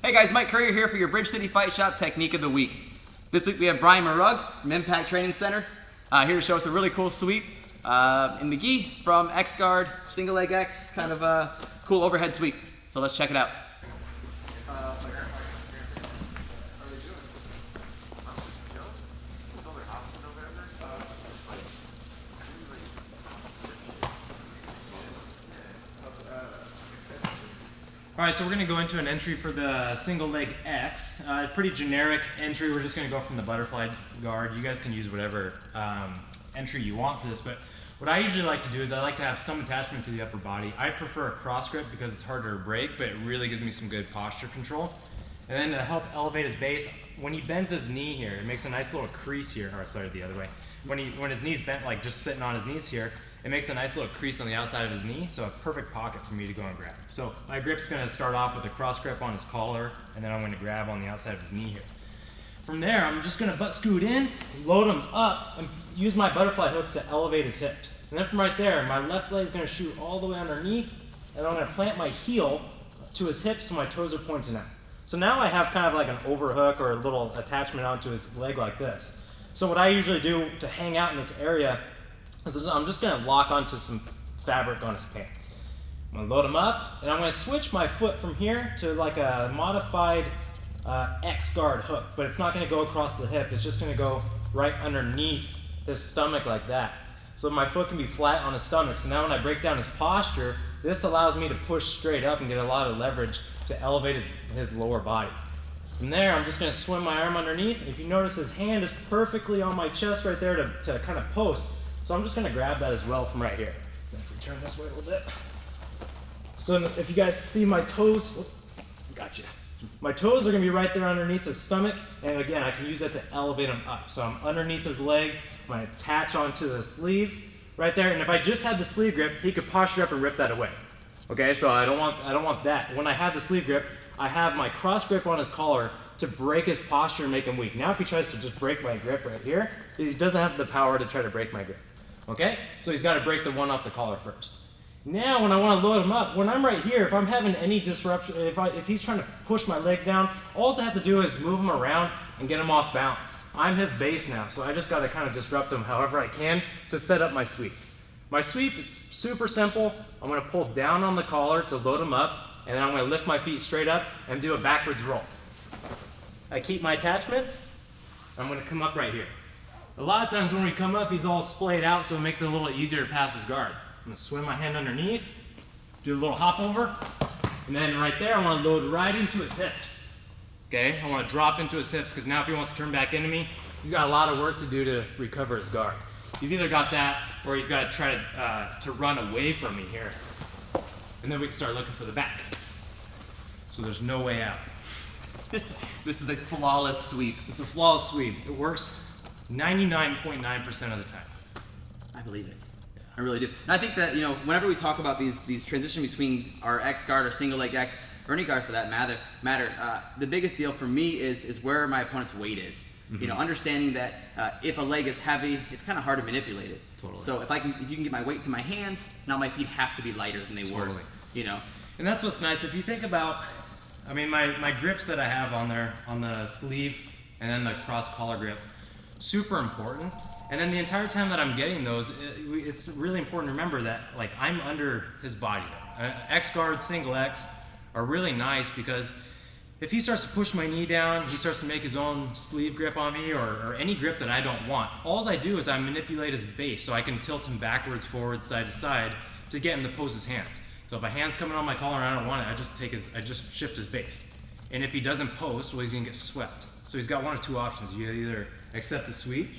Hey guys, Mike Courier here for your Bridge City Fight Shop Technique of the Week. This week we have Bryan Marugg from Impact Training Center here to show us a really cool sweep in the gi from X guard, single leg X, kind of a cool overhead sweep. So let's check it out. All right, so we're gonna go into an entry for the single leg X. Pretty generic entry. We're just gonna go from the butterfly guard. You guys can use whatever entry you want for this, but what I usually like to do is I like to have some attachment to the upper body. I prefer a cross grip because it's harder to break, but it really gives me some good posture control. And then to help elevate his base, when he bends his knee here, it makes a nice little crease here, or sorry, the other way. When his knee's bent, like just sitting on his knees here, it makes a nice little crease on the outside of his knee, so a perfect pocket for me to go and grab. So my grip's gonna start off with a cross grip on his collar, and then I'm gonna grab on the outside of his knee here. From there, I'm just gonna butt scoot in, load him up, and use my butterfly hooks to elevate his hips. And then from right there, my left leg is gonna shoot all the way underneath, and I'm gonna plant my heel to his hips so my toes are pointing out. So now I have kind of like an overhook or a little attachment onto his leg like this. So what I usually do to hang out in this area is I'm just gonna lock onto some fabric on his pants. I'm gonna load him up, and I'm gonna switch my foot from here to like a modified X guard hook, but it's not gonna go across the hip, it's just gonna go right underneath his stomach like that. So my foot can be flat on his stomach. So now when I break down his posture, this allows me to push straight up and get a lot of leverage to elevate his lower body. From there, I'm just gonna swim my arm underneath. If you notice, his hand is perfectly on my chest right there to kind of post. So I'm just gonna grab that as well from right here. If we turn this way a little bit. So if you guys see my toes, gotcha. My toes are gonna be right there underneath his stomach, and again, I can use that to elevate him up. So I'm underneath his leg, I'm gonna attach onto the sleeve right there, and if I just had the sleeve grip, he could posture up and rip that away. Okay, so I don't want that. When I have the sleeve grip, I have my cross grip on his collar to break his posture and make him weak. Now if he tries to just break my grip right here, he doesn't have the power to try to break my grip. Okay, so he's got to break the one off the collar first. Now when I want to load him up, when I'm right here, if I'm having any disruption, if he's trying to push my legs down, all I have to do is move him around and get him off balance. I'm his base now, so I just got to kind of disrupt him however I can to set up my sweep. My sweep is super simple. I'm going to pull down on the collar to load him up, and then I'm going to lift my feet straight up and do a backwards roll. I keep my attachments. I'm going to come up right here. A lot of times when we come up, he's all splayed out, so it makes it a little easier to pass his guard. I'm gonna swim my hand underneath, do a little hop over, and then right there, I wanna load right into his hips. Okay, I wanna drop into his hips, because now if he wants to turn back into me, he's got a lot of work to do to recover his guard. He's either got that, or he's gotta try to run away from me here. And then we can start looking for the back. So there's no way out. This is a flawless sweep. It's a flawless sweep. It works 99.9% of the time. I believe it. Yeah. I really do. And I think that, you know, whenever we talk about these transition between our X guard or single leg X, or any guard for that matter, the biggest deal for me is where my opponent's weight is. Mm-hmm. You know, understanding that if a leg is heavy, it's kind of hard to manipulate it. Totally. So if you can get my weight to my hands, now my feet have to be lighter than they were. You know. And that's what's nice. If you think about, I mean, my grips that I have on there, on the sleeve, and then the cross collar grip, super important. And then the entire time that I'm getting those, it's really important to remember that like I'm under his body. X guard, single X are really nice because if he starts to push my knee down, he starts to make his own sleeve grip on me or any grip that I don't want. All I do is I manipulate his base so I can tilt him backwards, forward, side to side to get him to pose his hands. So if a hand's coming on my collar and I don't want it, I just shift his base. And if he doesn't post, well, he's gonna get swept. So he's got one of two options. You either accept the sweep,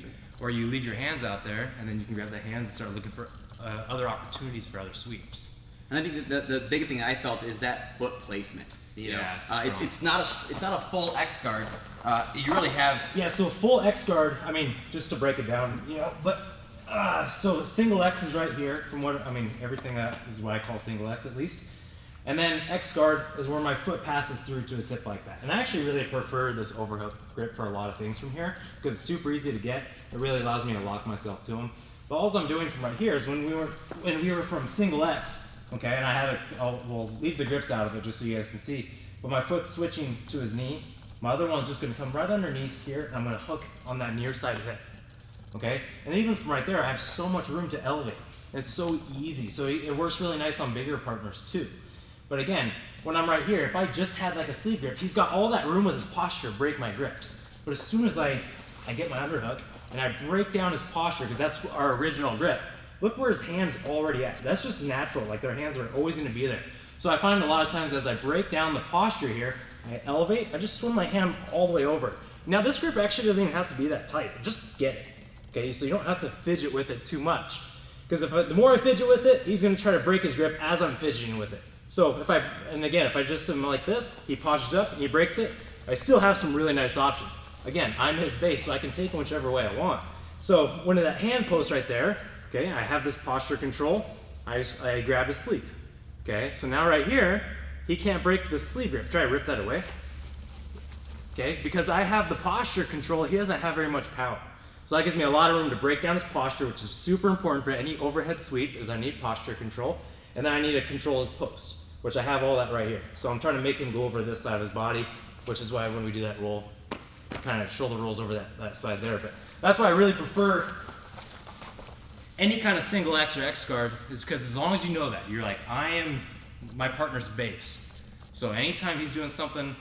or you leave your hands out there, and then you can grab the hands and start looking for other opportunities for other sweeps. And I think the big thing I felt is that foot placement. You know, it's not a full X guard. You really have. Yeah. So a full X guard. I mean, just to break it down, you know, but so single X is right here. From what I mean, everything that is what I call single X at least. And then X guard is where my foot passes through to his hip like that. And I actually really prefer this overhook grip for a lot of ththings from here because it's super easy to get. It really allows me to lock myself to him. But all I'm doing from right here is when we were from single X, okay, and I had we'll leave the grips out of it just so you guys can see. but my foot's switching to his knee. My other one's just gonna come right underneath here, and I'm gonna hook on that near side hip, okay? And even from right there, I have so much room to elevate. It's so easy, so it works really nice on bigger partners too. But again, when I'm right here, if I just had like a sleeve grip, he's got all that room with his posture to break my grips. But as soon as I get my underhook and I break down his posture, because that's our original grip, look where his hand's already at. That's just natural, like their hands are always gonna be there. So I find a lot of times as I break down the posture here, I elevate, I just swing my hand all the way over. Now this grip actually doesn't even have to be that tight, just get it, okay? So you don't have to fidget with it too much. Because the more I fidget with it, he's gonna try to break his grip as I'm fidgeting with it. So if I just am like this, he postures up and he breaks it, I still have some really nice options. Again, I'm his base, so I can take him whichever way I want. So when that hand post right there, okay, I have this posture control, I grab his sleeve. Okay, so now right here, he can't break the sleeve grip. Try to rip that away. Okay, because I have the posture control, he doesn't have very much power. So that gives me a lot of room to break down his posture, which is super important for any overhead sweep, is I need posture control. And then I need to control his post, which I have all that right here. So I'm trying to make him go over this side of his body, which is why when we do that roll, kind of shoulder rolls over that side there. But that's why I really prefer any kind of single X or X guard, is because as long as you know that, you're like, I am my partner's base. So anytime he's doing something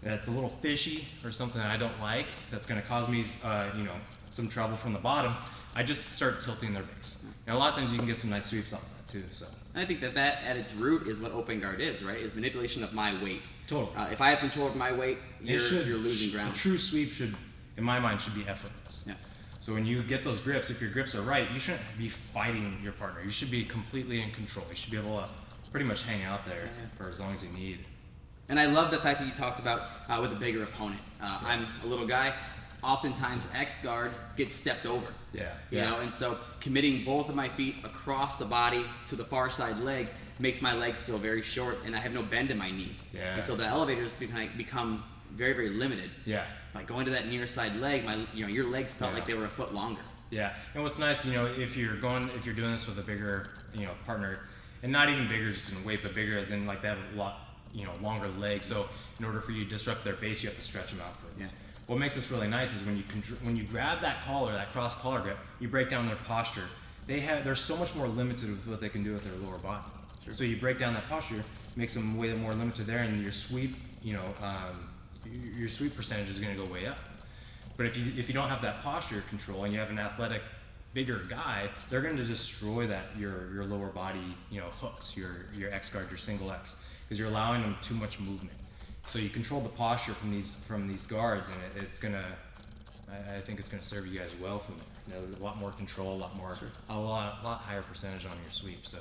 that's a little fishy or something that I don't like, that's gonna cause me some trouble from the bottom, I just start tilting their base. And a lot of times you can get some nice sweeps off that too. So And I think that at its root is what open guard is, right? Is manipulation of my weight. Totally. If I have control of my weight, you're losing ground. A true sweep should, in my mind, should be effortless. Yeah. So when you get those grips, if your grips are right, you shouldn't be fighting your partner. You should be completely in control. You should be able to pretty much hang out there for as long as you need. And I love the fact that you talked about with a bigger opponent. I'm a little guy. Oftentimes, X guard gets stepped over. Yeah. You know, and so committing both of my feet across the body to the far side leg makes my legs feel very short, and I have no bend in my knee. Yeah. And so the elevators become very, very limited. Yeah. By going to that near side leg, your legs felt like they were a foot longer. Yeah. And what's nice, if you're doing this with a bigger, partner, and not even bigger just in weight, but bigger as in like they have a lot, longer legs. So in order for you to disrupt their base, you have to stretch them out further. Yeah. What makes this really nice is when you grab that collar, that cross collar grip, you break down their posture. They're so much more limited with what they can do with their lower body. Sure. So you break down that posture, makes them way more limited there, and your sweep, your sweep percentage is going to go way up. But if you don't have that posture control and you have an athletic, bigger guy, they're going to destroy your lower body, hooks, your X guard, your single X, because you're allowing them too much movement. So you control the posture from these guards, and I think it's gonna serve you guys well from there. A lot more control, a lot higher percentage on your sweep. So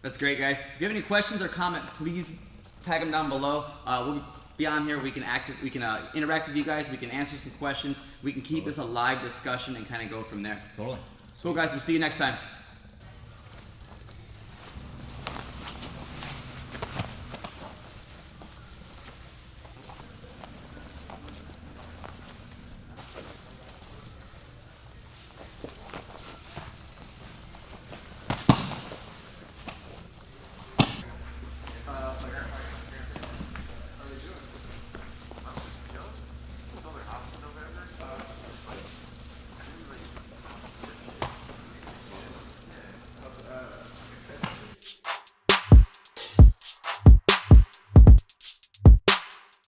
that's great, guys. If you have any questions or comment, please tag them down below. We'll be on here. We can interact with you guys. We can answer some questions. We can keep this a live discussion and kind of go from there. Totally. Cool, guys. We'll see you next time.